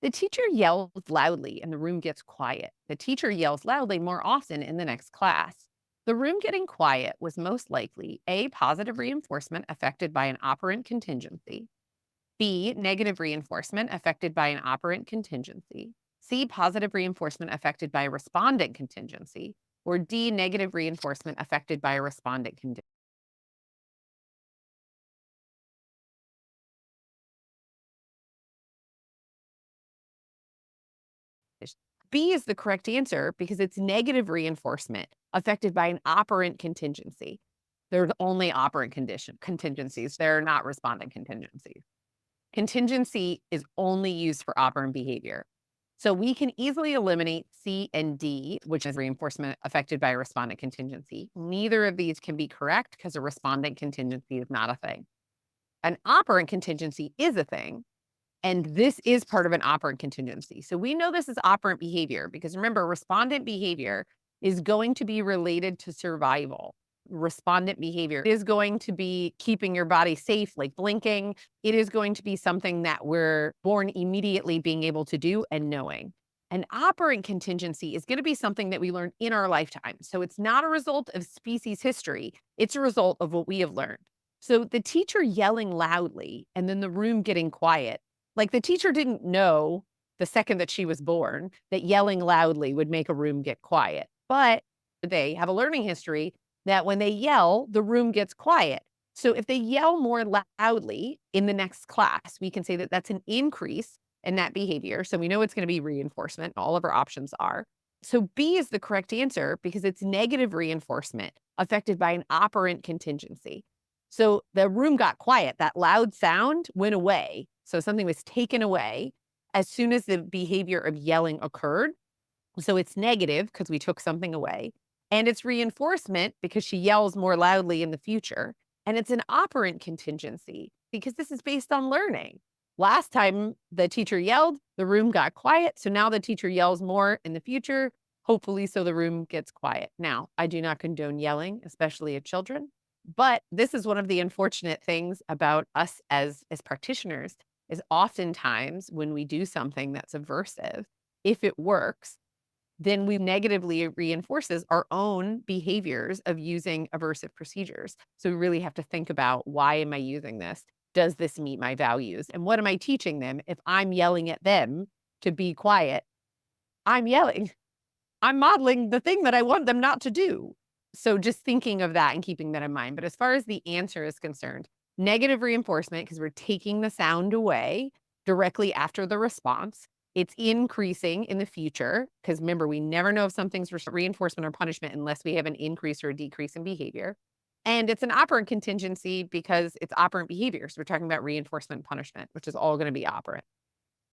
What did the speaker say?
The teacher yells loudly and the room gets quiet. The teacher yells loudly more often in the next class. The room getting quiet was most likely A, positive reinforcement affected by an operant contingency, B, negative reinforcement affected by an operant contingency, C, positive reinforcement affected by a respondent contingency, or D, negative reinforcement affected by a respondent condition. B is the correct answer because it's negative reinforcement affected by an operant contingency. They're the only operant condition contingencies. They're not respondent contingencies. Contingency is only used for operant behavior. So we can easily eliminate C and D, which is reinforcement affected by a respondent contingency. Neither of these can be correct because a respondent contingency is not a thing. An operant contingency is a thing, and this is part of an operant contingency. So we know this is operant behavior because remember, respondent behavior is going to be related to survival. Respondent behavior is going to be keeping your body safe, like blinking. It is going to be something that we're born immediately being able to do and knowing. An operant contingency is going to be something that we learn in our lifetime. So it's not a result of species history, it's a result of what we have learned. So the teacher yelling loudly and then the room getting quiet, like, the teacher didn't know the second that she was born that yelling loudly would make a room get quiet, but they have a learning history that when they yell, the room gets quiet. So if they yell more loudly in the next class, we can say that that's an increase in that behavior. So we know it's going to be reinforcement. All of our options are. So B is the correct answer because it's negative reinforcement affected by an operant contingency. So the room got quiet. That loud sound went away. So something was taken away as soon as the behavior of yelling occurred. So it's negative because we took something away. And it's reinforcement because she yells more loudly in the future. And it's an operant contingency because this is based on learning. Last time the teacher yelled, the room got quiet. So now the teacher yells more in the future, hopefully, so the room gets quiet. Now, I do not condone yelling, especially at children. But this is one of the unfortunate things about us as practitioners is oftentimes when we do something that's aversive, if it works, then we negatively reinforces our own behaviors of using aversive procedures. So we really have to think about, why am I using this? Does this meet my values? And what am I teaching them? If I'm yelling at them to be quiet, I'm yelling. I'm modeling the thing that I want them not to do. So just thinking of that and keeping that in mind. But as far as the answer is concerned, negative reinforcement, because we're taking the sound away directly after the response. It's increasing in the future because remember, we never know if something's reinforcement or punishment unless we have an increase or a decrease in behavior. And it's an operant contingency because it's operant behavior. So we're talking about reinforcement and punishment, which is all going to be operant.